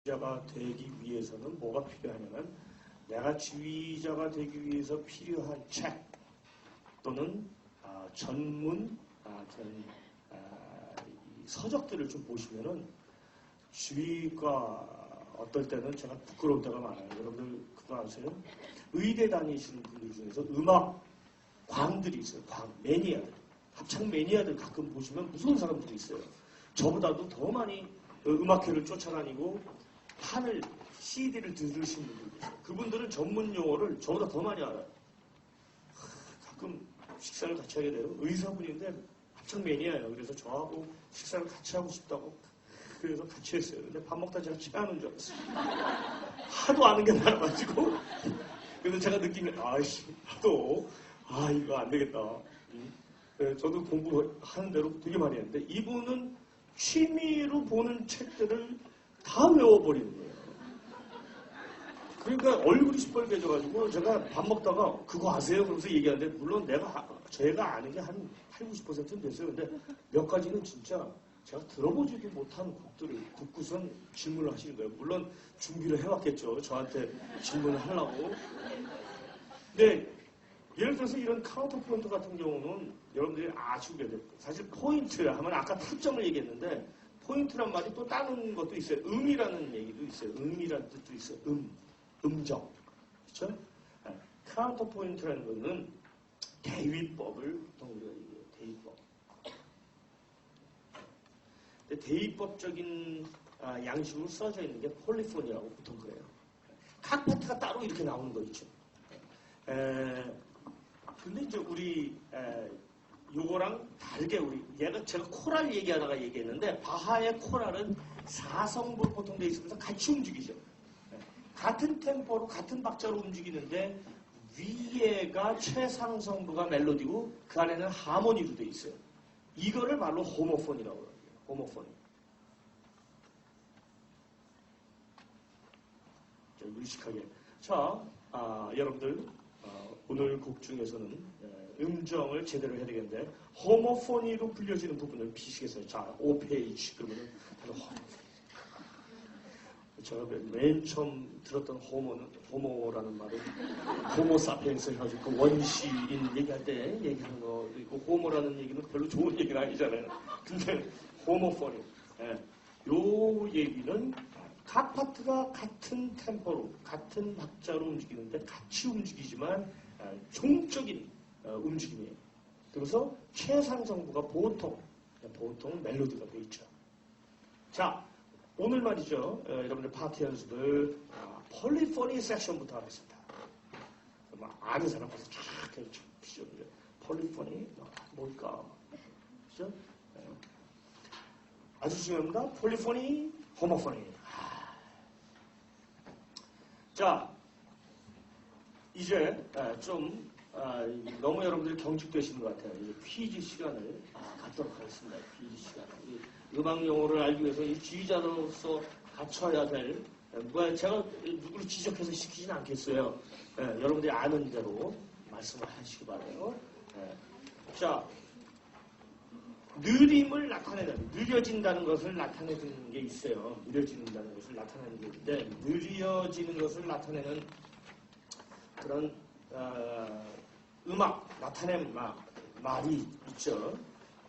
지휘자가 되기 위해서는 뭐가 필요하냐면 내가 지휘자가 되기 위해서 필요한 책 또는 전문 이 서적들을 좀 보시면은 지휘가 어떨 때는 제가 부끄러울 때가 많아요. 여러분들 그거 아세요? 의대 다니시는 분들 중에서 음악 광들이 있어요. 광 매니아들, 합창 매니아들 가끔 보시면 무서운 사람들이 있어요. 저보다도 더 많이 음악회를 쫓아다니고 판을 CD를 들으신 분들이 있어요. 그분들은 전문 용어를 저보다 더 많이 알아요. 가끔 식사를 같이 하게 돼요. 의사분인데 합창 매니아예요. 그래서 저하고 식사를 같이 하고 싶다고 그래서 같이 했어요. 근데 밥 먹다 제가 취하는 줄 알았어요. 하도 아는 게 많아가지고. 그래서 제가 느낀 게 아이씨 하도 이거 안 되겠다. 저도 공부하는 대로 되게 많이 했는데 이분은 취미로 보는 책들을 다 외워버리는 거예요. 그러니까 얼굴이 시뻘개져가지고 제가 밥 먹다가 그거 아세요? 그러면서 얘기하는데 물론 제가 아는 게 한 80~90%는 됐어요. 근데 몇 가지는 진짜 제가 들어보지도 못한 곡들을 듣고선 질문을 하시는 거예요. 물론 준비를 해왔겠죠. 저한테 질문을 하려고. 근데 예를 들어서 이런 카운터 포인트 같은 경우는 여러분들이 아시게 돼요. 사실 포인트 하면 아까 타점을 얘기했는데 포인트란 말이 또 다른 것도 있어요. 음이라는 얘기도 있어요. 음이라는 뜻도 있어요. 음정. 그렇죠? 카운터 포인트라는 것은 대위법을 보통 우리가 얘기해요. 대위법. 근데 대위법적인 양식으로 써져 있는 게 폴리포니라고 보통 그래요. 각 파트가 따로 이렇게 나오는 거 있죠. 근데 이제 우리 요거랑 다르게 제가 코랄 얘기하다가 얘기했는데 바하의 코랄은 4성부로 보통 돼 있으면서 같이 움직이죠. 같은 템포로 같은 박자로 움직이는데 위에가 최상성부가 멜로디고 그 안에는 하모니로 돼 있어요. 이거를 말로 호모폰이라고 해요. 호모폰. 무의식하게. 자, 여러분들 오늘 곡 중에서는 음정을 제대로 해야 되겠는데 호모포니로 불려지는 부분을 비시겠어요. 자, 5페이지 그러면은 제가 맨 처음 들었던 호모라는 말은 호모사피엔스 해가지고 그 원시인 얘기할 때 얘기하는 거 그리고 호모라는 얘기는 별로 좋은 얘기는 아니잖아요. 근데 호모포니 요 얘기는 각 파트가 같은 템포로 같은 박자로 움직이는데 같이 움직이지만 종적인 움직임이에요. 그래서 최상성부가 보통 멜로디가 되어 있죠. 자, 오늘 말이죠. 여러분들 파티 연습을 폴리포니 섹션부터 하겠습니다. 아는 사람 가서 쫙 피죠. 폴리포니 뭘까? 그죠? 아주 중요합니다. 폴리포니, 호모포니. 자, 이제 좀 너무 여러분들이 경직되시는 것 같아요. 이제 퀴즈 시간을 갖도록 하겠습니다. 퀴즈 시간. 음악 용어를 알기 위해서 이 지휘자로서 갖춰야 될 제가 누구를 지적해서 시키진 않겠어요. 여러분들이 아는 대로 말씀을 하시기 바라요. 자, 느림을 나타내는, 느려진다는 것을 나타내는 게 있어요. 느려진다는 것을 나타내는 게 있는데 느려지는 것을 나타내는 그런 음악, 나타낸 말이 있죠.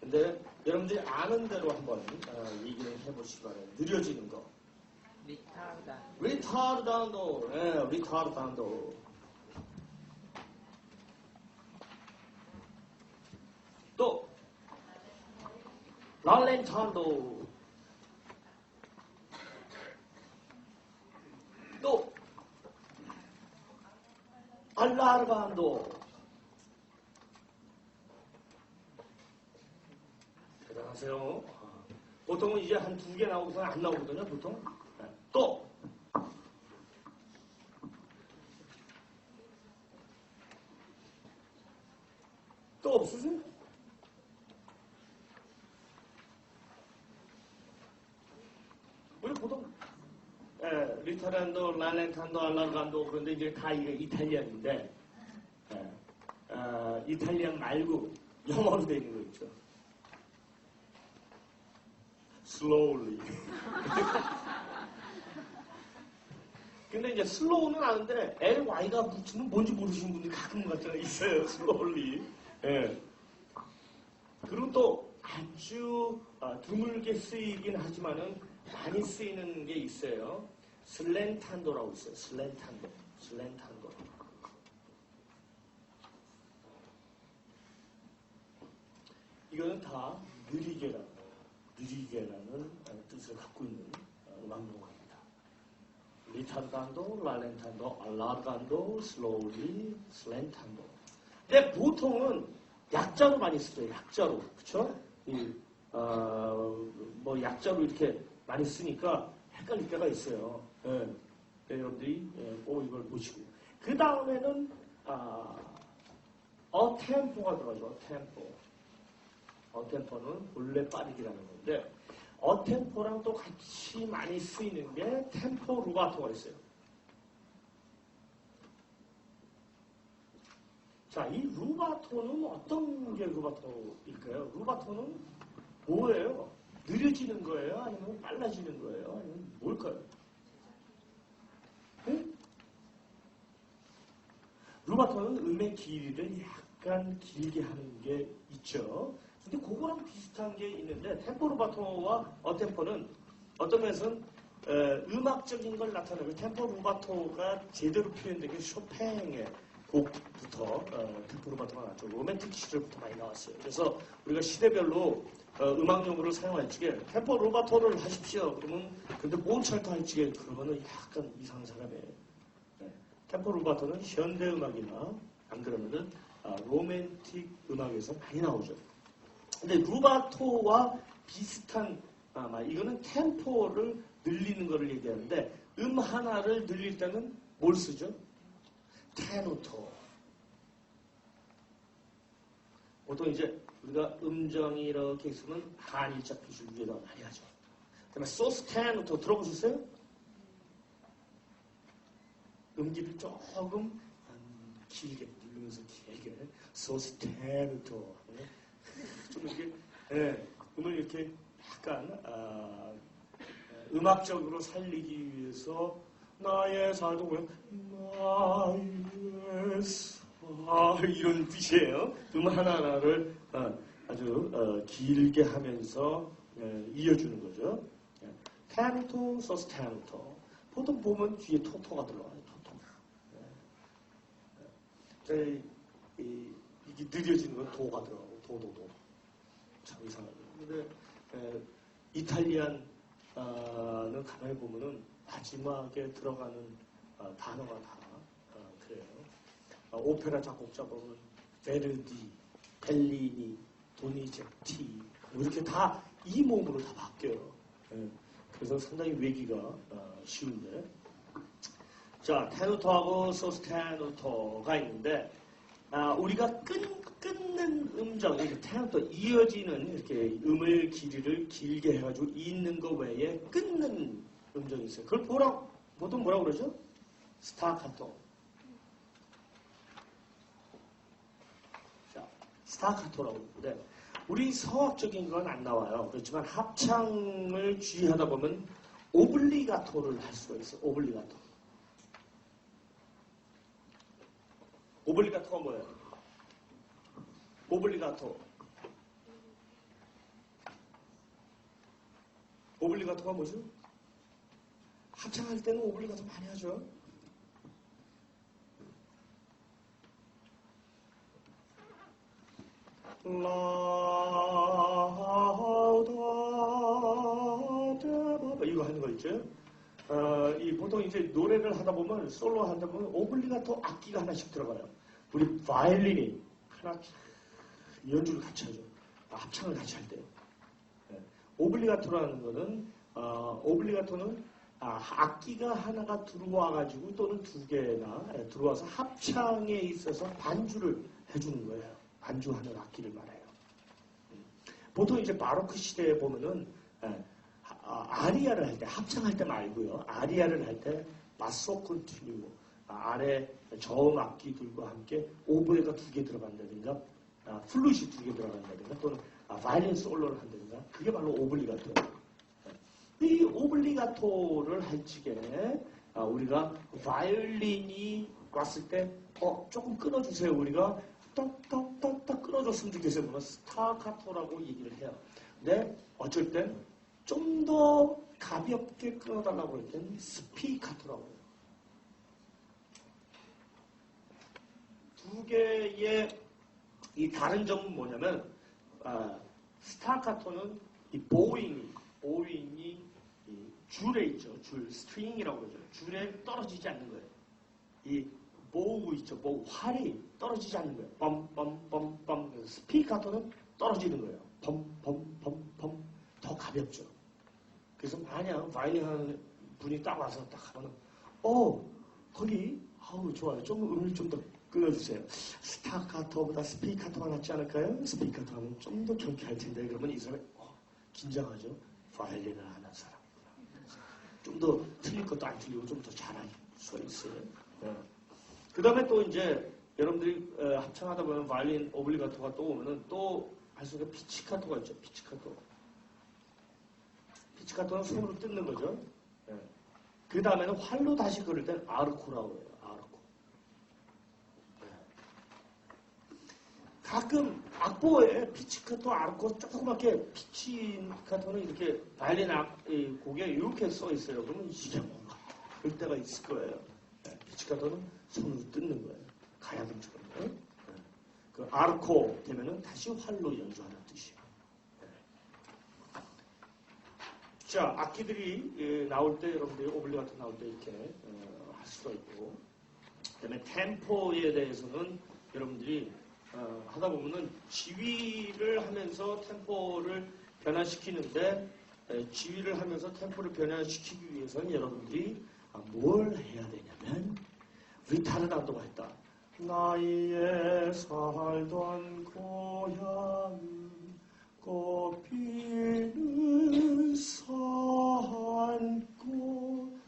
근데 여러분들이 아는 대로 한번 얘기를 해보시기 바라요. 느려지는 거. 리타르단도. 리타르단도. 또 랄렌탄도. 또 알라르반도. 대단하세요. 보통은 이제 한 2개 나오고서 안 나오거든요, 보통. 또 없으세요? 우리 보통 리타란도, 랄렌탄도, 알라르반도 그런데 이제 다 이게 이탈리안인데 이탈리안 말고 영어로 되어 있는 거 있죠. slowly. 근데 이제 슬로우는 아는데 LY가 붙으면 뭔지 모르시는 분들이 가끔 있어요. 슬로울리. 예. 그리고 또 아주 드물게 쓰이긴 하지만은 많이 쓰이는 게 있어요. 슬렌탄도라고 있어요. 슬렌탄도. 이거는 다 느리게라는 뜻을 갖고 있는 음악용어입니다. 리타르단도, 랄렌탄도, 알라르간도, 슬로우리, 슬렌탄도. 근데 보통은 약자로 많이 쓰죠. 약자로. 그쵸? 뭐 약자로 이렇게 많이 쓰니까 헷갈릴 때가 있어요. 예. 여러분들이 꼭 이걸 보시고. 그 다음에는 어템포가 들어가죠. 어템포는 본래 빠르기라는 건데 어템포랑 또 같이 많이 쓰이는 게 템포 루바토가 있어요. 자, 이 루바토는 어떤 게 루바토일까요? 루바토는 뭐예요? 느려지는 거예요? 아니면 빨라지는 거예요? 아니면 뭘까요? 응? 루바토는 음의 길이를 약간 길게 하는 게 있죠. 근데 그거랑 비슷한 게 있는데 템포 루바토와 어템포는 어떤 면에서는 음악적인 걸 나타내고 템포 루바토가 제대로 표현된 게 쇼팽의 곡부터 템포 루바토가 나왔죠. 로맨틱 시절부터 많이 나왔어요. 그래서 우리가 시대별로 음악 용어를 사용할 적에 템포 루바토를 하십시오. 그러면 근데 모차르트 할 적에 그러면은 약간 이상한 사람이에요. 템포 루바토는 현대 음악이나 안 그러면은 로맨틱 음악에서 많이 나오죠. 근데 루바토와 비슷한 이거는 템포를 늘리는 거를 얘기하는데 하나를 늘릴 때는 뭘 쓰죠? 테누토. 보통 이제 우리가 음정이 이렇게 있으면 한일자 표시를 위에다 많이 하죠. 그다음에 소스테누토 들어보셨어요? 음기를 조금 길게 누르면서 길게 소스테누토. 좀 이렇게 음을 이렇게 약간 음악적으로 살리기 위해서 나의 살도 왜 나의 살 이런 뜻이에요. 하나하나를 아주 길게 하면서 이어주는 거죠. 테누토, 소스테누토. 보통 보면 뒤에 토토가 들어가요. 토토. 이게 느려지는 건 도가 들어가고 도도도. 참 이상하죠. 근데 이탈리안은 가만히 보면은 마지막에 들어가는 단어가 다 그래요. 오페라 작곡자 보면 베르디, 벨리니, 도니제티 뭐 이렇게 다 이 몸으로 다 바뀌어요. 그래서 상당히 외기가 쉬운데. 자, 테누토하고 소스테누토가 있는데 우리가 끊는 음정, 이렇게 테누토 이어지는 이렇게 음의 길이를 길게 해가지고 있는 거 외에 끊는 음정이 있어요. 그걸 보통 뭐라고 그러죠? 스타카토. 자, 스타카토라고 그러는데 우리 성악적인 건 안 나와요. 그렇지만 합창을 주의하다 보면 오블리가토를 할 수가 있어요. 오블리가토. 오블리가토가 뭐예요? 오블리가토가 뭐죠? 합창할 때는 오블리가토 많이 하죠. 이거 하는 거 있죠? 보통 이제 노래를 하다 보면 솔로 하다 보면 오블리가토 악기가 하나씩 들어가요. 우리 바이올린이 하나 연주를 같이 하죠. 합창을 같이 할 때. 오블리가토라는 거는 오블리가토는 악기가 하나가 들어와가지고 또는 두 개나 들어와서 합창에 있어서 반주를 해주는 거예요. 반주하는 악기를 말해요. 보통 이제 바로크 시대에 보면은 아리아를 할 때, 합창할 때 말고요. 아리아를 할 때 바소 컨티뉴 아래 저음 악기들과 함께 오보에가 두 개 들어간다든가 플룻이 두 개 들어간다든가 또는 바이올린 솔로를 한다든가 그게 바로 오블리가토예요. 이 오블리가토를 할 적에 우리가 바이올린이 왔을 때 조금 끊어주세요. 우리가 딱딱딱딱 끊어줬으면 좋겠어요. 그러면 스타카토라고 얘기를 해요. 근데 어쩔 땐 좀 더 가볍게 끊어달라고 할 때는 스피카토라고 해요. 두 개의 이 다른 점은 뭐냐면 스타카토는 이 보잉이 이 줄에 있죠. 줄, 스트링이라고 그러죠. 줄에 떨어지지 않는 거예요. 이 보우 있죠. 보우, 활이 떨어지지 않는 거예요. 뻔뻔뻔뻔. 스피카토는 떨어지는 거예요. 펌펌펌펌. 더 가볍죠. 그래서 만약 바이올린 하는 분이 딱 와서 딱 하면은 거기 좋아요. 좀 음을 좀 더 끊어주세요. 스타카토보다 스피카토가 낫지 않을까요? 스피카토 하면 좀 더 경쾌할 텐데 그러면 이 사람이 긴장하죠. 바이올린을 하는 사람. 좀 더 틀릴 것도 안 틀리고 좀 더 잘할 수가 있어요. 그 다음에 또 이제 여러분들이 합창하다 보면 바이올린 오블리가토가 또 오면은 또 할 수 있는 피치카토가 있죠. 피치카토. 피치카토는 손으로 뜯는 거죠. 그 다음에는 활로 다시 그릴 때는 아르코라고 해요. 아르코. 가끔 악보에 피치카토, 아르코 조그맣게 피치카토는 이렇게 바이올린 곡에 이렇게 써 있어요. 그러면 이게 뭔가 그럴 때가 있을 거예요. 피치카토는 손으로 뜯는 거예요. 가야금처럼. 그 아르코 되면은 다시 활로 연주하는 뜻이에요. 자, 악기들이 나올 때 여러분들이 오블리가토 나올 때 이렇게 할 수가 있고, 그다음에 템포에 대해서는 여러분들이 하다 보면은 지휘를 하면서 템포를 변화시키는데 지휘를 하면서 템포를 변화시키기 위해서는 여러분들이 뭘 해야 되냐면 리타르단도가 했다. 나의 살던 고향은 꽃피는 산꽃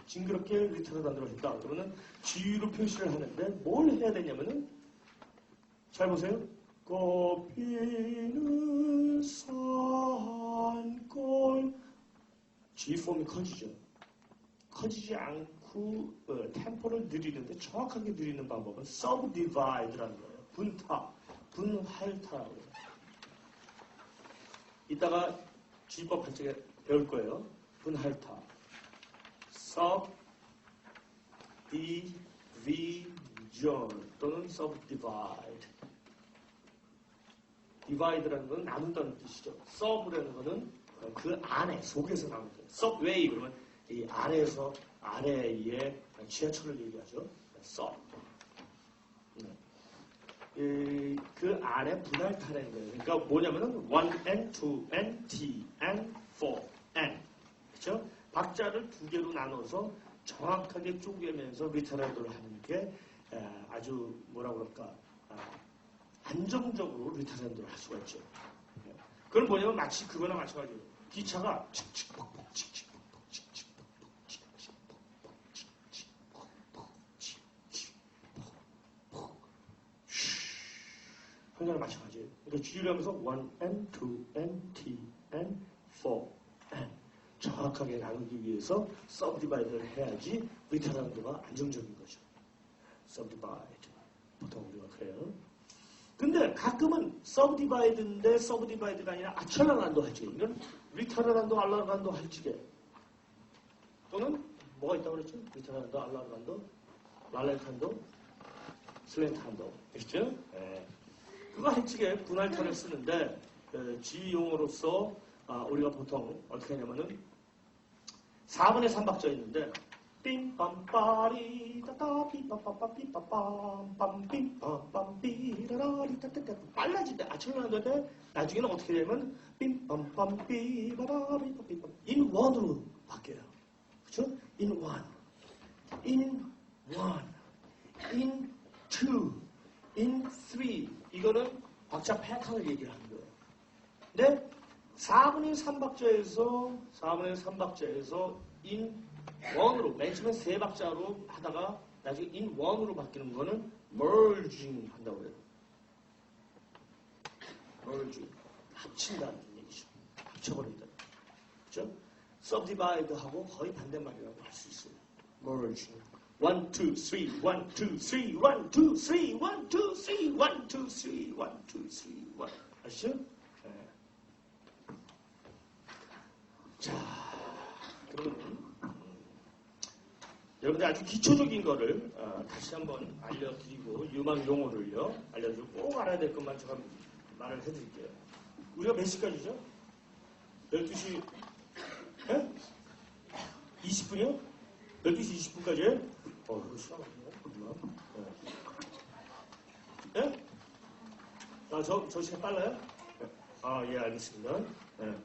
징그럽게 리타르단도를 했다. 그러면은 지휘로 표시를 하는데 뭘 해야 되냐면은 잘 보세요. 꽃피는 산꽃 G폼이 커지죠. 커지지 않고 템포를 느리는데 정확하게 느리는 방법은 subdivide라는 거예요. 분할타라고 해요. 이따가 G법 할 적에 배울 거예요. 분할타. subdivision 또는 subdivide. divide라는 건 나눈다는 뜻이죠. sub라는 거는 그 안에, 속에서 나눈다. subway 그러면 이 아래에서 아래에 지하철을 얘기하죠. sub. 그 안에 분할타라는 거예요. 그러니까 뭐냐면은 1N, 2N, T, N, 4N. 그렇죠? 박자를 두 개로 나눠서 정확하게 쪼개면서 리타르도를 하는 게 아주 뭐라 그럴까 안정적으로 리타르도를 할 수가 있죠. 그건 뭐냐면 마치 그거나 마찬가지예요. 기차가 칙칙폭폭 칙칙폭폭 칙칙폭폭 칙칙폭폭 칙칙폭폭 칙칙폭폭 한가랑 마찬가지예요. 그러니까 G를 하면서 1N, 2N, T, N, 4N 정확하게 나누기 위해서 서브디바이드를 해야지 리타르도가 안정적인 거죠. 서브디바이드 보통 우리가 그래요. 근데 가끔은 서브디바이드인데 서브디바이드가 아니라 아첼라란도 할지게 이건 리타르란도 알라란도 할지게 또는 뭐가 있다고 그랬죠? 리타르란도 알라란도 랄레탄도 슬렌탄도 그렇죠? 그거 할지게 분할타를 쓰는데 지용어로서 우리가 보통 어떻게 하냐면은 4분의 3박자 있는데 빰빰빠리 따따 삐빠빠빠 삐빠빰 빰빰빰 삐라라리 따따따 빨라진대 아철나는데 나중에는 어떻게 되면 빰빰빰 삐바라리 삐빰 in one으로 바뀌어요. 그렇죠? in one, in one, in two, in three 이거는 박자 패턴을 얘기하는 거예요. 근데 4분의 3박자에서 in 원으로 맨 처음에 세 박자로 하다가 나중에 in one으로 바뀌는 거는 merging 한다고 그래요. merging 합친다는 얘기죠. 합쳐버린다. 그렇죠? subdivide하고 거의 반대말이라고 할 수 있어요. merge. 1, 2, 3, 1, 2, 3, 1, 2, 3, 1, 2, 3, 1, 2, 3, 1, 2, 3, 1. 아시죠? 네. 자, 그러면 여러분들 아주 기초적인 거를 다시 한번 알려드리고 음악 용어를요 알려드리고 꼭 알아야 될 것만 제가 말을 해드릴게요. 우리가 몇 시까지죠? 12시 20분이요? 12시 20분까지요? 그거 시간 없네요. 예? 저 시간 빨라요? 예, 알겠습니다. 네.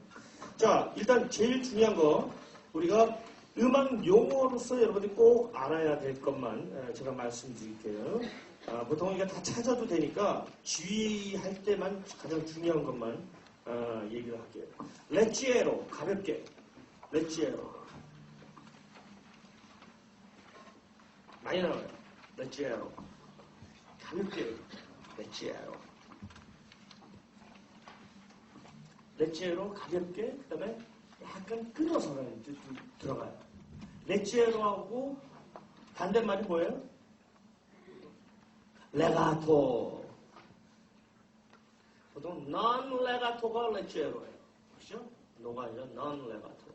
자, 일단 제일 중요한 거 우리가 음악 용어로서 여러분들이 꼭 알아야 될 것만 제가 말씀드릴게요. 보통 이게 다 찾아도 되니까 주의할 때만 가장 중요한 것만 얘기를 할게요. 레지에로 가볍게 레지에로 많이 나와요. 레지에로 가볍게 레지에로 레지에로 가볍게 그 다음에 약간 끊어서는 들어가요. 레지에로하고 반대말이 뭐예요? 레가토. 보통 non-레가토가 레지에로예요. 그렇죠? 노가 아니라 non-레가토.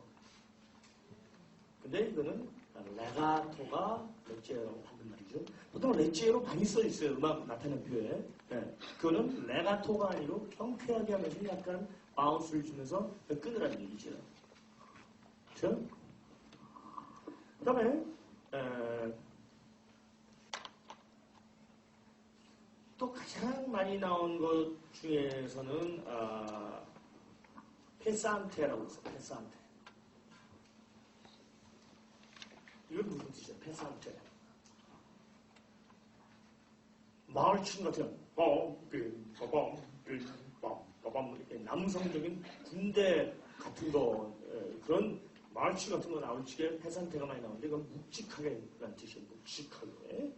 근데 이거는 레가토가 레지에로라고 하는 말이죠. 보통 레지에로 많이 써 있어요. 음악 나타낸 표에. 네. 그거는 레가토가 아니고 경쾌하게 하면서 약간 바운스를 주면서 끊으라는 얘기죠. 그렇죠? 그 다음에 또 가장 많이 나온 것 중에서는 페산테라고 있어요. 페산테. 이건 무슨 뜻이에요? 페산테. 마을친 같은 이렇게 남성적인 군대 같은 거 그런 마을치 같은 거 나올 적에 페산테가 많이 나오는데 이건 묵직하게 라는 뜻이에요. 묵직하게.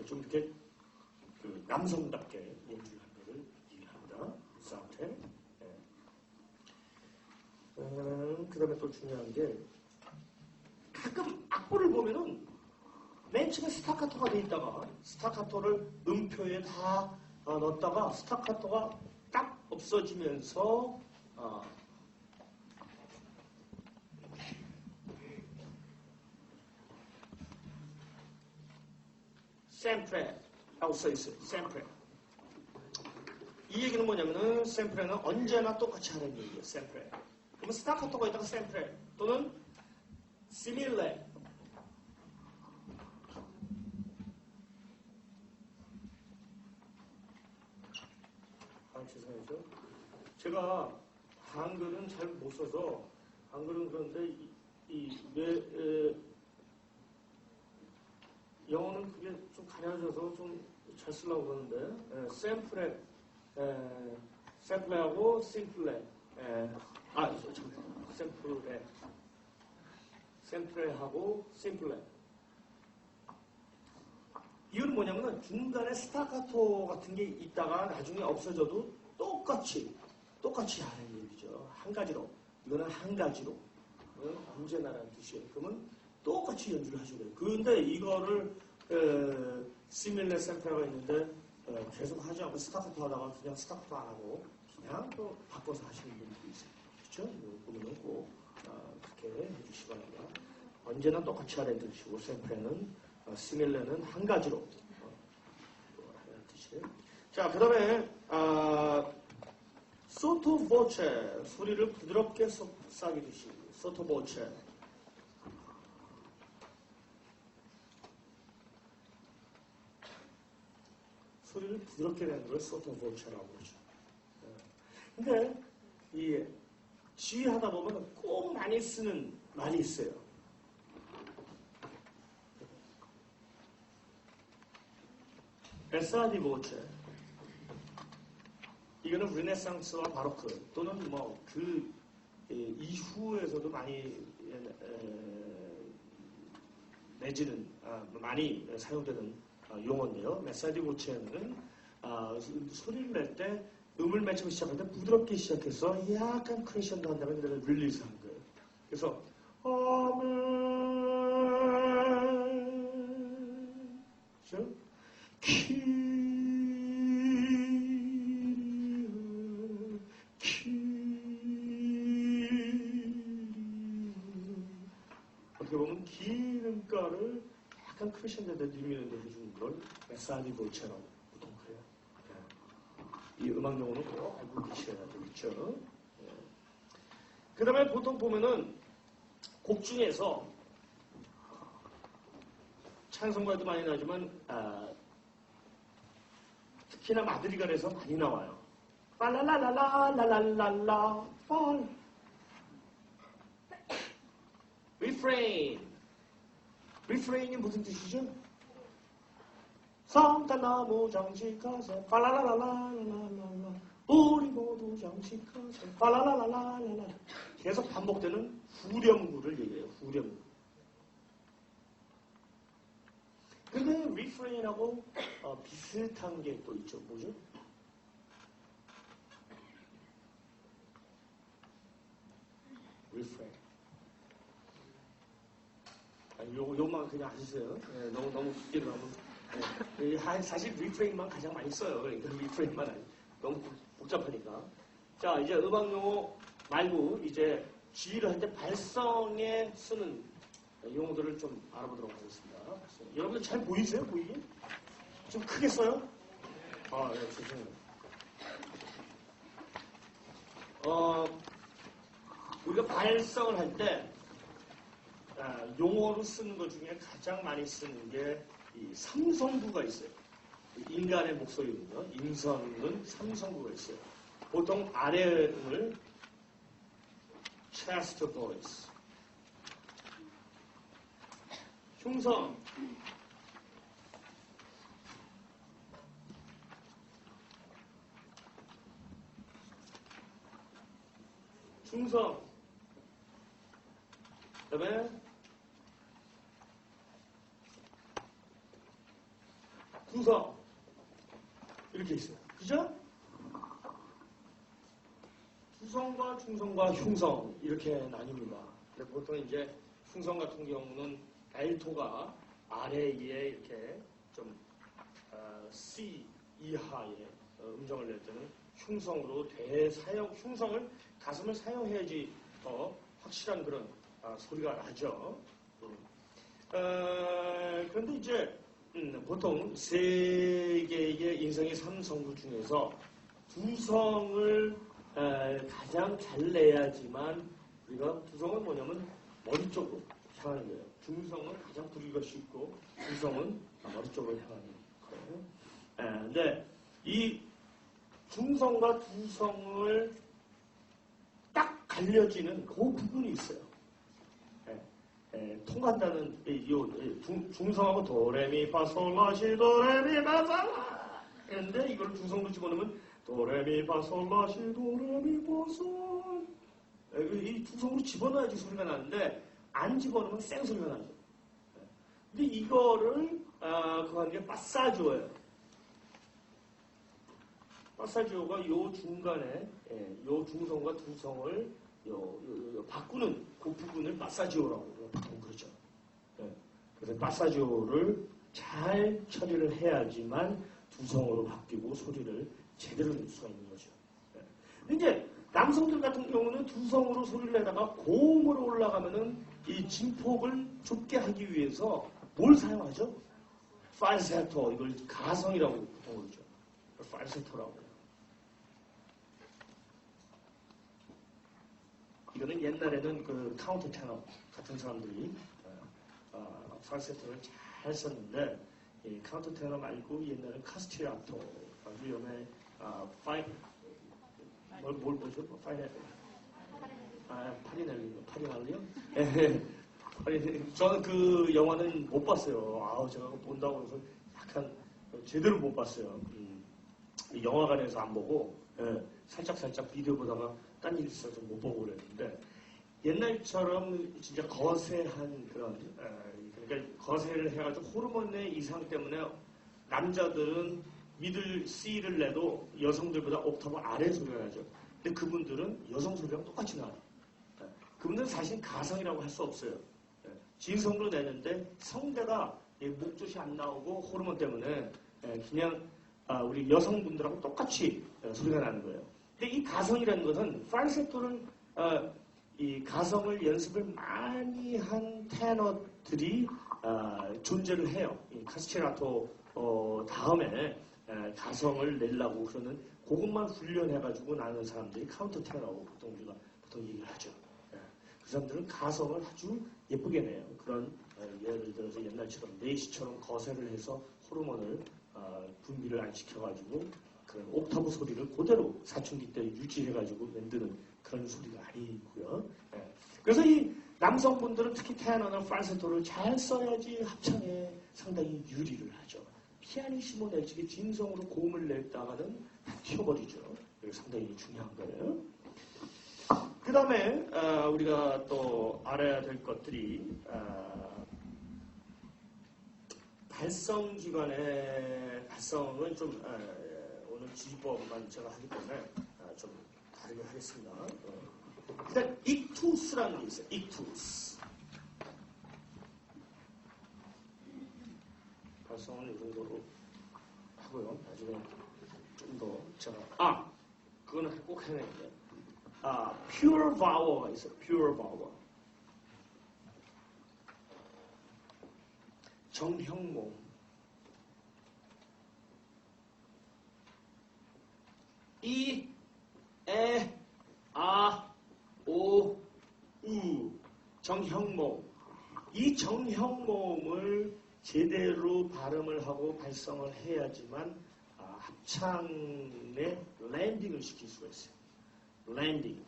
좀 이렇게 그 남성답게 연주를 한 거를 얘기합니다. 페산테. 그 다음에 또 중요한 게 가끔 악보를 보면은 맨 처음에 스타카토가 돼 있다가 스타카토를 음표에 다 넣었다가 스타카토가 딱 없어지면서 샘프레라고 써있어요. 샘프레. 이 얘기는 뭐냐면은 샘프레는 언제나 똑같이 하는 얘기예요. 샘프레. 그러면 스타카토가 있다가 샘프레 또는 시밀레. 죄송해요. 제가 한글은 잘 못 써서 한글은 그런데 영어는 그게 좀 가려져서 좀 잘 쓰려고 그러는데 샘플레하고 심플레 샘플레하고 심플레 이유는 뭐냐면 중간에 스타카토 같은 게 있다가 나중에 없어져도 똑같이 하는 얘기죠. 한 가지로. 이거는 한 가지로. 언제나라는 뜻이에요. 그러면 똑같이 연주를 하셔야 돼요. 그런데 이거를 시밀레 샘플레가 있는데 계속 하지 않고 스타카토 하다가 그냥 스타카토 안 하고 그냥 또 바꿔서 하시는 분들도 있어요. 그렇죠? 그러면 꼭 그렇게 해주시기 바랍니다. 언제나 똑같이 하라는 뜻이고 샘플레는 시밀레는 한 가지로 하는 뜻이에요. 자, 그 다음에 소토보체 소리를 부드럽게 쏴기듯이 소토보체 소리를 부드럽게 내는 걸 소토보체라고 그러죠. 근데 이 지휘하다 보면 꼭 많이 쓰는 말이 있어요. 베사디 보체. 이거는 르네상스와 바로크 또는 뭐 그 이후에서도 많이 내지는 많이 사용되는 용어인데요. 메사디 보체는 소리를 낼 때 음을 맨 처음 시작할 때 부드럽게 시작해서 약간 크레션도 한 다음에 그다음에 릴리즈한 거예요. 그래서 아멘. 그죠? 어떻게 보면 기름가를 약간 크리스천들한테 들리는데 해주는 걸 메사니 돌체라고 보통 그래요. 이 음악 용어는 꼭 알고 계셔야 되겠죠. 그 다음에 보통 보면은 곡 중에서 찬송가도 많이 나지만 특히나 마드리갈에서 많이 나와요. 팔라라라라라라라라 팔 리프레인이 무슨 뜻이죠? 산타나무 장식하세 팔라라라라라라라 우리 모두 장식하세 팔라라라라라라 계속 반복되는 후렴구를 얘기해요. 후렴구. 근데 리프레인하고 비슷한 게 또 있죠. 뭐죠? 리프레인. 요만 그냥 하시세요. 네, 너무 깊게 들어가면. 네. 사실 리프레인만 가장 많이 써요. 그러니까 리프레인만 아니. 너무 복잡하니까. 자, 이제 음악 용어 말고 이제 지휘를 할 때 발성에 쓰는 용어들을 좀 알아보도록 하겠습니다. 여러분들 잘 보이세요? 보이게? 좀 크게 써요? 네, 죄송해요. 우리가 발성을 할 때 용어로 쓰는 것 중에 가장 많이 쓰는 게 이 삼성구가 있어요. 인간의 목소리는요. 인성은 삼성구가 있어요. 보통 아래음을 chest voice, 흉성, 중성, 그 다음에 구성 이렇게 있어요. 그죠? 구성과 중성과 흉성 이렇게 나뉩니다. 근데 보통 이제 흉성 같은 경우는 알토가 아래 위에 이렇게 좀 C 이하의 음정을 낼 때는 흉성으로 대사용 흉성을 가슴을 사용해야지 더 확실한 그런 소리가 나죠. 그런데 이제 보통 세 개의 인성의 삼성구 중에서 두성을 가장 잘 내야지만 우리가 두성은 뭐냐면 머리 쪽으로 향하는 거예요. 중성은 가장 부르기가 쉽고 두성은 머리 쪽으로 향하는 거예요. 근데 이 중성과 두성을 딱 갈려지는 그 부분이 있어요. 통한다는 중성하고 도레미파솔라시 도레미파솔라 그런데 이걸 중성으로 집어넣으면 도레미파솔라시 도레미파솔 이 중성으로 집어넣어야지 소리가 나는데 안 집어넣으면 쌩소리가 나죠. 근데 이거를 그거 하는 게 파사지오예요. 파사지오가 요 중간에 요 중성과 두성을 바꾸는 그 부분을 파사지오라고 보통 그러죠. 그래서 파사지오를 잘 처리를 해야지만 두성으로 바뀌고 소리를 제대로 낼 수가 있는 거죠. 근데 이제 남성들 같은 경우는 두성으로 소리를 내다가 고음으로 올라가면은 이 진폭을 좁게 하기 위해서 뭘 사용하죠? 팔세토, 이걸 가성이라고 보통 그러죠. 팔세토라고. 이거는 옛날에는 그 카운터 테너 같은 사람들이 팔세토를 잘 썼는데 이 카운터 테너 말고 옛날에 카스티라토 아주 요즘에 뭐죠? 파리날리요? 저는 그 영화는 못 봤어요. 제가 본다고 해서 약간 제대로 못 봤어요. 영화관에서 안 보고 살짝 비디오 보다가 딴 일 있어서 못 보고 그랬는데 옛날처럼 진짜 거세한 그런 그러니까 거세를 해가지고 호르몬의 이상 때문에 남자들은 미들 C를 내도 여성들보다 옥타브 아래 소리가 나죠. 근데 그분들은 여성 소리랑 똑같이 나요. 그분들은 사실 가성이라고 할 수 없어요. 예, 진성도 내는데 성대가 목젖이 안 나오고 호르몬 때문에 그냥 우리 여성분들하고 똑같이 소리가 나는 거예요. 근데 이 가성이라는 것은 falsetto는 이 가성을 연습을 많이 한 테너들이 존재를 해요. 이 카스체라토 다음에 가성을 내려고 그러는 그것만 훈련해가지고 나는 사람들이 카운터 테너라고 우리가 보통 얘기를 하죠. 그 사람들은 가성을 아주 예쁘게 내요. 그런 예를 들어서 옛날처럼 내시처럼 거세를 해서 호르몬을 분비를 안 시켜가지고 그런 옥타브 소리를 그대로 사춘기 때 유지해가지고 만드는 그런 소리가 아니고요. 그래서 이 남성분들은 특히 테너나 팔세토를 잘 써야지 합창에 상당히 유리를 하죠. 피아니시모 내지게 진성으로 고음을 냈다가는 다 튀어버리죠. 이게 상당히 중요한 거예요. 그 다음에 우리가 또 알아야 될 것들이 발성기관의 발성은 좀 오늘 지휘법만 제가 하기 때문에 좀 다르게 하겠습니다. 일단 익투스라는 게 있어요. 익투스. 발성은 이 정도로 하고요. 나중에 좀 더 제가 그거는 꼭 해야 되는데 pure vowel가 있어요. pure vowel. 정형모. 이, 에, 아, 오, 우. 정형모. 이 정형모음을 제대로 발음을 하고 발성을 해야지만 합창에 랜딩을 시킬 수가 있어요. 랜딩.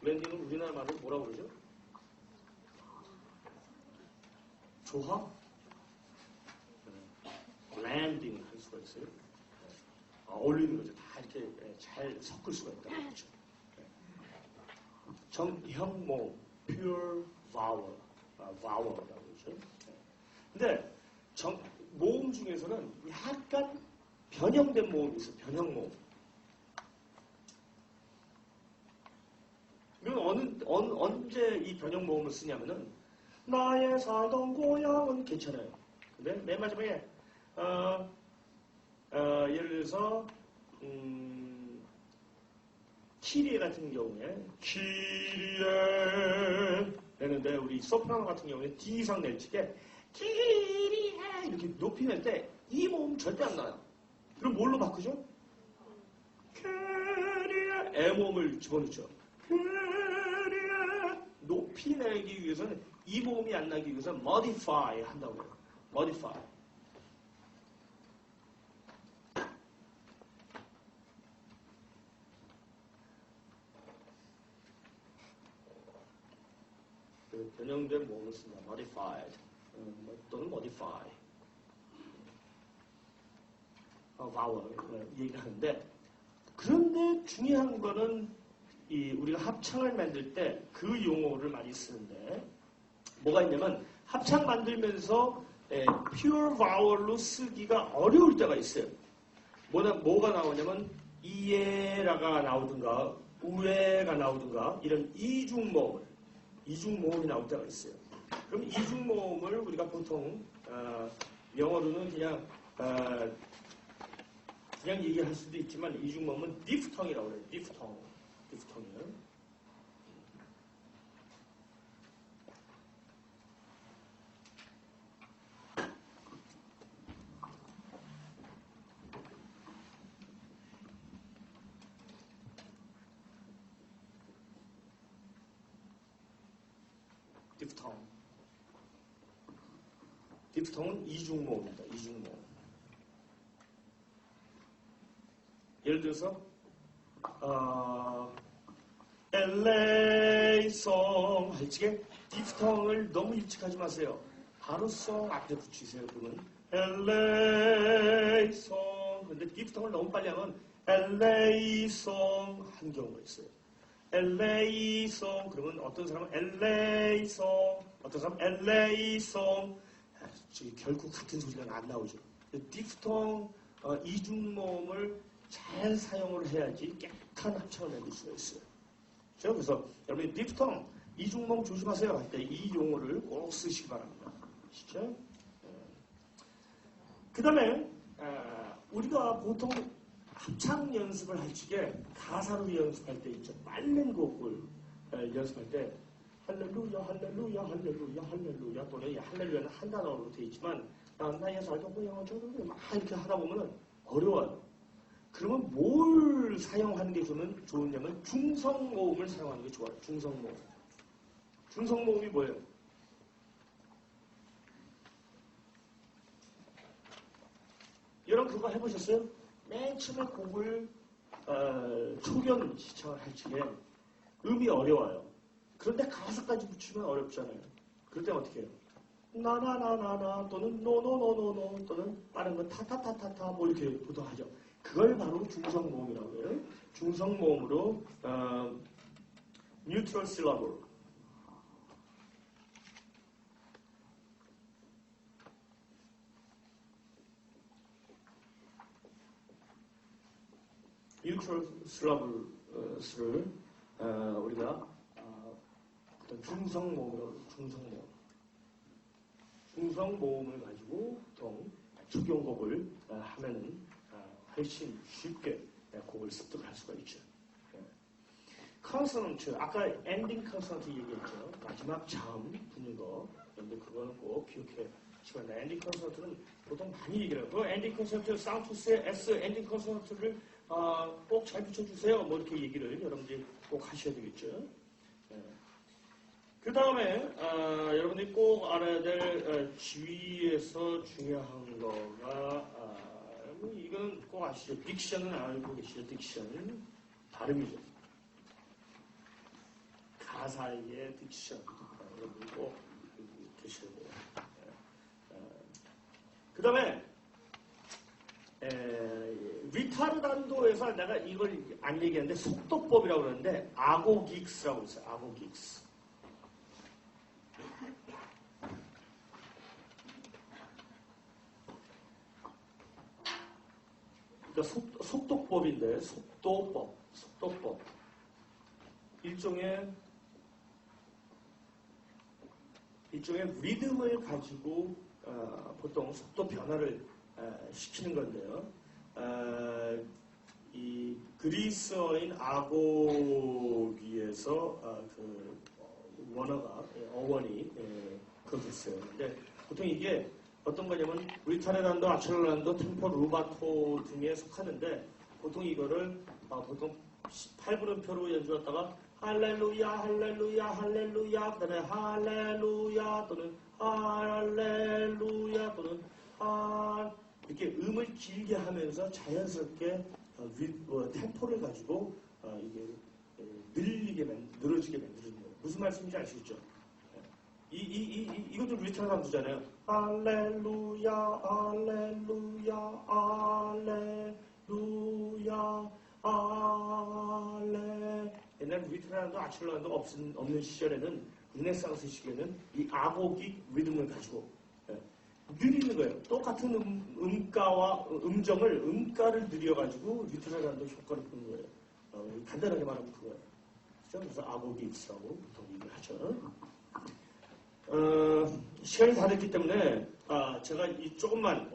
랜딩은 우리나라 말로 뭐라고 그러죠? 조합? 랜딩 할 수가 있어요. 어울리는 거죠. 다 이렇게 잘 섞을 수가 있다는 거죠. 정형모, pure vowel, vowel이라고 그러죠. 근데 모음 중에서는 약간 변형된 모음이 있어요. 변형 모음. 이건 언제 이 변형 모음을 쓰냐면은 나의 살던 고향은 괜찮아요. 근데 맨 마지막에 예를 들어서 키리에 같은 경우에 키리에 내는데 우리 소프라노 같은 경우에 D 이상 낼 적에 키리에 이렇게 높이 낼 때 이 모음 절대 안 나요. 그럼 뭘로 바꾸죠? 키리에 에 모음을 집어넣죠. 키리에 높이 내기 위해서는 이 모음이 안 나기 위해서는 modify 한다고 해요. modify. 변형된 모음을 쓴다. modified 또는 modify. vowel 얘기를 하는데 그런데 중요한 거는 우리가 합창을 만들 때 그 용어를 많이 쓰는데 뭐가 있냐면 합창 만들면서 pure vowel로 쓰기가 어려울 때가 있어요. 뭐가 나오냐면 이에라가 나오든가 우에가 나오든가 이런 이중모음이 나올 때가 있어요. 그럼 이중모음을 우리가 보통 영어로는 그냥 얘기할 수도 있지만 이중모음은 디프텅이라고 그래요. 디프텅이요. 디프텅은 이중모음입니다. 이중모음. 예를 들어서 LA송 할 적에 디프텅을 너무 일찍 하지 마세요. 바로 송 앞에 붙이세요. 그러면 LA송 근데 디프텅을 너무 빨리 하면 LA송 한 경우가 있어요. LA송 그러면 어떤 사람은 LA송 어떤 사람은 LA송 결국 같은 소리가 안 나오죠. 디프텅 이중모음을 잘 사용을 해야지 깨끗한 합창을 만들 수가 있어요. 그렇죠? 그래서 여러분이 디프통, 이중몽 조심하세요 할 때 이 용어를 꼭 쓰시기 바랍니다. 아시죠? 그 다음에 우리가 보통 합창 연습을 할 적에 가사로 연습할 때 있죠. 빠른 곡을 연습할 때 할렐루야 할렐루야 할렐루야 할렐루야 또는 할렐루야는 한 단어로 되어 있지만 나의 살펴보냐 막 이렇게 하다 보면 어려워요. 그러면 뭘 사용하는 게 좋으냐면 중성모음을 사용하는 게 좋아요. 중성모음. 중성모음이 뭐예요? 여러분 그거 해보셨어요? 맨 처음에 곡을 초견 시청을 할 적에 음이 어려워요. 그런데 가사까지 붙이면 어렵잖아요. 그럴 때 어떻게 해요? 나나나나나 또는 노노노노노 또는 빠른 거 타타타타타 뭐 이렇게 보통 하죠. 그걸 바로 중성모음이라고 해요. 중성모음으로 neutral syllable 뉴트럴 슬러브를 우리가 어떤 중성모음을 가지고 보통 적용곡을 하면은 훨씬 쉽게 곡을 습득할 수가 있죠. 컨서넌트, 아까 엔딩 컨서넌트 얘기했죠. 마지막 자음 붙는 거. 그런데 그거는 꼭 기억해. 시간 엔딩 컨서넌트는 보통 많이 얘기를 해요. 그 엔딩 컨서넌트, 사운투스의 S 엔딩 컨서넌트를 꼭 잘 붙여주세요. 뭐 이렇게 얘기를 여러분들이 꼭 하셔야 되겠죠. 그 다음에 여러분들이 꼭 알아야 될 지휘에서 중요한 거가 이건 꼭 아시죠? 딕션은 알고 계시죠? 딕션 발음이죠. 가사의 딕션 여러분이 꼭 계셔야 돼요. 그 다음에 리타르단도에서 내가 이걸 안 얘기했는데 속도법이라고 그러는데 아고긱스라고 있어요. 아고긱스. 그러니까 속도법인데 속도법. 일종의 리듬을 가지고 보통 속도 변화를 시키는 건데요. 이 그리스어인 아고기에서 그 원어가 어원이 그렇게 됐어요. 근데 보통 이게 어떤 거냐면 리타르단도, 아첼란도, 템포, 루바토 등에 속하는데 보통 이거를 보통 8분음표로 연주했다가 할렐루야 할렐루야 할렐루야 그다음에 할렐루야 또는 할렐루야 또는 이렇게 음을 길게 하면서 자연스럽게 템포를 가지고 이게 늘어지게 만들어주는 거예요. 무슨 말씀인지 아시겠죠? 이것도 리타르단도잖아요. 할렐루야 할렐루야 할렐루야 할렐 옛날 리타르단도 아첼란도 없는 시절에는 르네상스 시기에는 이 아고기 리듬을 가지고 느리는 거예요. 똑같은 음가와 음가를 느려가지고 리타르단도 효과를 보는 거예요. 간단하게 말하면 그거예요. 그렇죠? 그래서 아고기스라고 보통 얘기를 하죠. 시간이 다 됐기 때문에 제가 조금만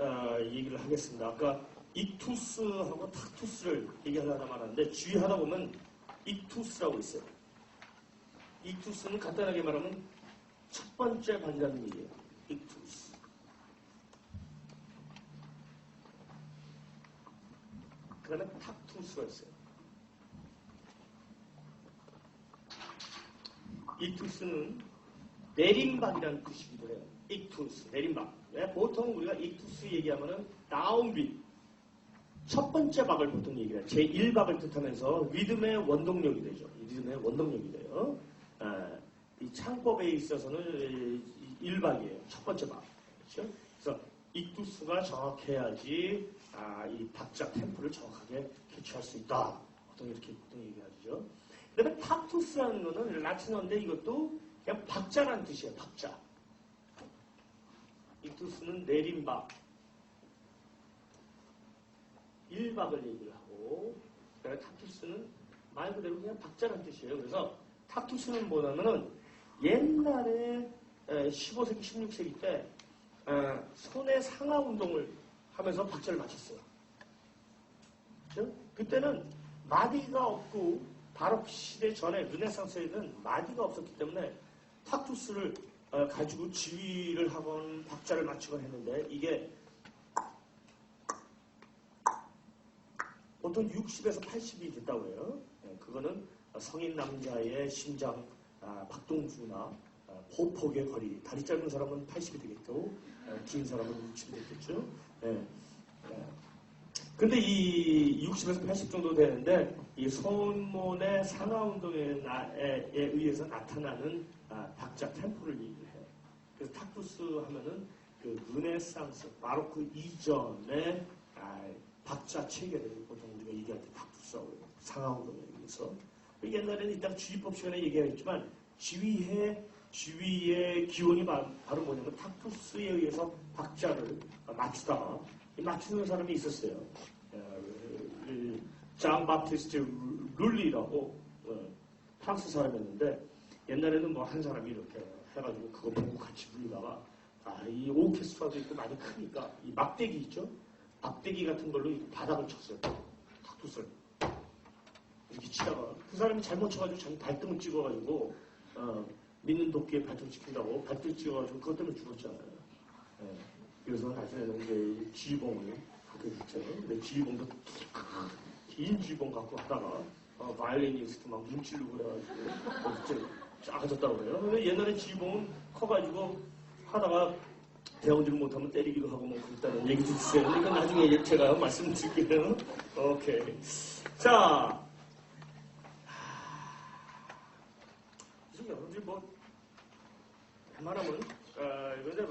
얘기를 하겠습니다. 아까 익투스하고 탁투스를 얘기하려다 말았는데 주의하다 보면 익투스라고 있어요. 익투스는 간단하게 말하면 첫 번째 발이라는 얘기예요. 익투스. 그 다음에 탁투스가 있어요. 익투스는 내림박이라는 뜻이기도 해요. 익투스, 내림박. 보통 우리가 익투스 얘기하면은 다운빗, 첫 번째 박을 보통 얘기해요. 제1박을 뜻하면서 리듬의 원동력이 되죠. 리듬의 원동력이 돼요. 이 창법에 있어서는 1박이에요. 첫 번째 박. 그렇죠? 그래서 익투스가 정확해야지 이 박자 템포를 정확하게 캐치할 수 있다. 보통 이렇게 얘기하죠. 그 다음에 탁투스라는 거는 라틴어인데 이것도 그냥 박자라는 뜻이에요. 박자. 익투스는 내림박. 1박을 얘기를 하고 뜻이고, 탁투스는 말 그대로 그냥 박자란 뜻이에요. 그래서 탁투스는 뭐냐면은 옛날에 15세기, 16세기 때 손의 상하 운동을 하면서 박자를 맞췄어요. 그렇죠? 그때는 마디가 없고 바로 시대 전에 르네상스에는 마디가 없었기 때문에 탁투스를 가지고 지휘를 하건 박자를 맞추건 했는데 이게 보통 60에서 80이 됐다고 해요. 그거는 성인 남자의 심장 박동수나 호폭의 거리, 다리 짧은 사람은 80이 되겠고 긴 사람은 60이 되겠죠. 근데 이 60에서 80 정도 되는데 이 손몬의 상하 운동에 의해서 나타나는 박자 템포를 얘기를 해요. 그래서 탁투스 하면은 그 르네상스 바로크 이전의 박자 체계를 보통 우리가 얘기할 때 탁투스라고 해요. 상하 운동에 의해서. 옛날에는 일단 지휘법 시간에 얘기했지만 지휘의 기원이 바로 뭐냐면 탁투스에 의해서 박자를 맞추다가 맞추는 사람이 있었어요. 장 바티스트 룰리라고 프랑스 사람이었는데 옛날에는 뭐 한 사람이 이렇게 해가지고 그거 보고 같이 부르다가 이 오케스트라도 있고 많이 크니까 이 막대기 있죠? 막대기 같은 걸로 바닥을 쳤어요. 탁투스를 이렇게 치다가 그 사람이 잘못 쳐가지고 자기 발등을 찍어가지고 믿는 도끼에 발등 찍힌다고 발등 찍어가지고 그것 때문에 죽었잖아요. 그래서 나중에는 이제 지휘봉을 갖게 됐죠. 근데 지휘봉도 긴 지휘봉 갖고 하다가 바이올리니스트 막 눈치르고 그래가지고 작아졌다고 그래요. 근데 옛날에 지휘봉은 커가지고 하다가 배우지를 못하면 때리기도 하고 뭐 그랬다는 얘기도 있어요. 그러니까 나중에 제가 말씀드릴게요. 오케이. 자, 여러분들이 뭐 웬만하면 이런데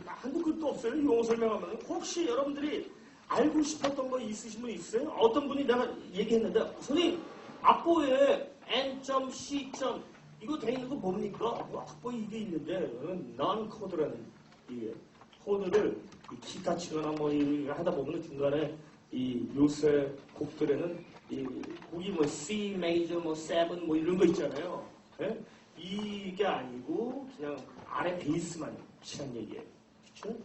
한두 끝도 없어요. 용어 설명하면 혹시 여러분들이 알고 싶었던 거 있으신 분 있어요? 어떤 분이 내가 얘기했는데 선생님 악보에 N.C. 이거 돼 있는 거 뭡니까? 악보에 이게 있는데 non 코드라는 이게 코드를 기타 치거나 뭐 하다 보면 중간에 이 요새 곡들에는 이 곡이 뭐 C major 뭐 7 뭐 이런 거 있잖아요. 네? 이게 아니고 그냥 아래 베이스만 치는 얘기예요. 그렇죠?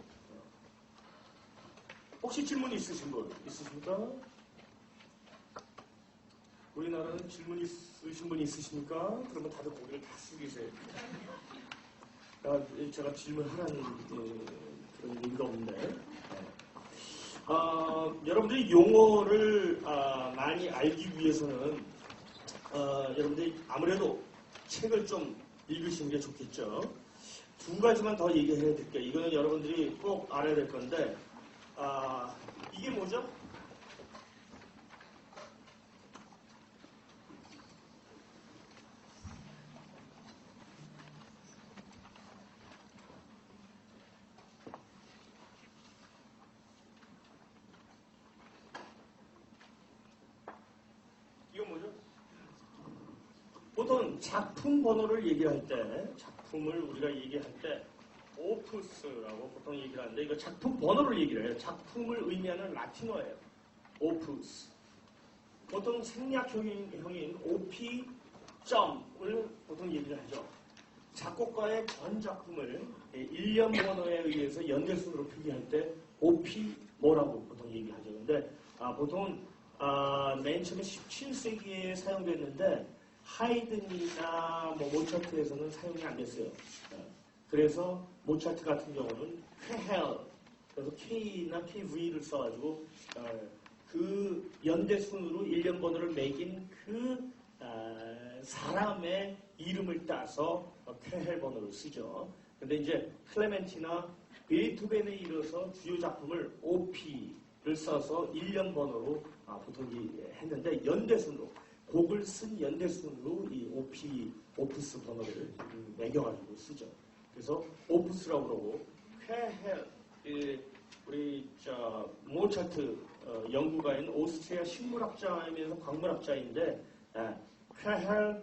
혹시 질문 있으신 분 있으십니까? 우리나라는 질문 있으신 분 있으십니까? 그러면 다들 고개를 다 숙이세요. 제가 질문하라는 그런 얘기가 없는데 여러분들이 용어를 많이 알기 위해서는 여러분들이 아무래도 책을 좀 읽으시는 게 좋겠죠. 두 가지만 더 얘기해야 될게요. 이거는 여러분들이 꼭 알아야 될 건데 이게 뭐죠? 이건 뭐죠? 보통 작품 번호를 얘기할 때, 작품을 우리가 얘기할 때 오푸스라고 보통 얘기를 하는데 이거 작품 번호를 얘기를 해요. 작품을 의미하는 라틴어예요. 오푸스. 보통 생략형인 OP 점을 보통 얘기를 하죠. 작곡가의 전 작품을 1년 번호에 의해서 연대순으로 표기할 때 OP 뭐라고 보통 얘기하죠. 근데 보통 맨 처음에 17세기에 사용됐는데 하이든이나 뭐 모차트에서는 사용이 안 됐어요. 그래서 모차트 같은 경우는 쾌헬, 그래서 K나 KV를 써가지고 그 연대순으로 1년 번호를 매긴 그 사람의 이름을 따서 쾌헬 번호를 쓰죠. 근데 이제 클레멘티나 베토벤에 이르러서 주요 작품을 OP를 써서 1년 번호로 보통 했는데 연대순으로 곡을 쓴 연대순으로 이 오프스 번호를 매겨가지고 쓰죠. 그래서 오프스라고 그러고 쾌헬 우리 모차트 연구가인 오스트리아 식물학자이면서 광물학자인데 쾌헬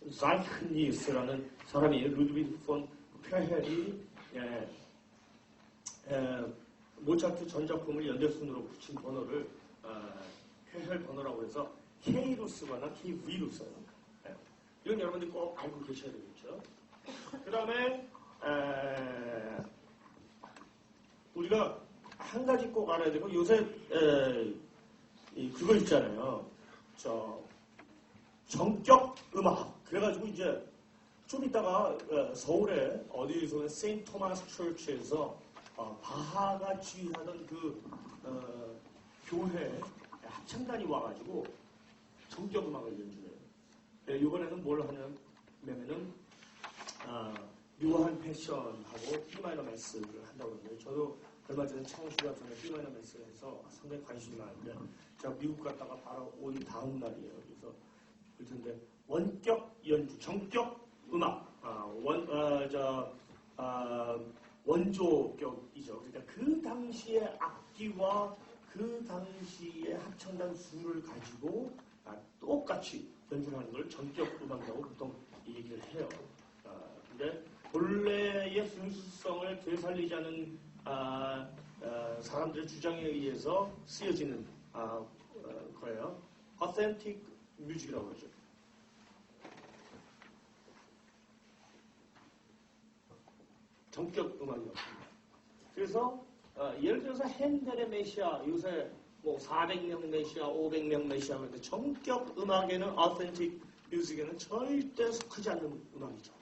베르자이크니스라는 사람이 루드비히 폰 쾌헬이 모차트 전작품을 연대순으로 붙인 번호를 해설 번호라고 해서 K로 쓰거나 KV로 써요. 네. 이건 여러분들이 꼭 알고 계셔야 되겠죠. 그 다음에 우리가 한 가지 꼭 알아야 되고 요새 그거 있잖아요. 정격 음악. 그래가지고 이제 좀 이따가 서울에 어디서 세인트 토마스 처치에서 바하가 지휘하던 그 교회 합창단이 와가지고 정격 음악을 연주해요. 이번에는 뭘 하냐면은 묘한 패션하고 B마이너 매스를 한다고 그러는데 저도 얼마 전에 창수가 전에 B마이너 매스를 해서 상당히 관심이 많은데 제가 미국 갔다가 바로 온 다음 날이에요. 그래서 그럴 텐데 원격 연주, 정격 음악, 원조격이죠. 그러니까 그 당시의 악기와 그 당시의 합창단 수를 가지고 똑같이 연주하는 걸 전격 음악이라고 보통 얘기를 해요. 근데 본래의 순수성을 되살리자는 사람들의 주장에 의해서 쓰여지는 거예요. Authentic music이라고 그러죠. 전격 음악이라고 합니다. 그래서 예를 들어서 핸델의 메시아 요새 뭐 400명 메시아, 500명 메시아 하는데 전격 음악에는 authentic music에는 절대 속하지 않는 음악이죠.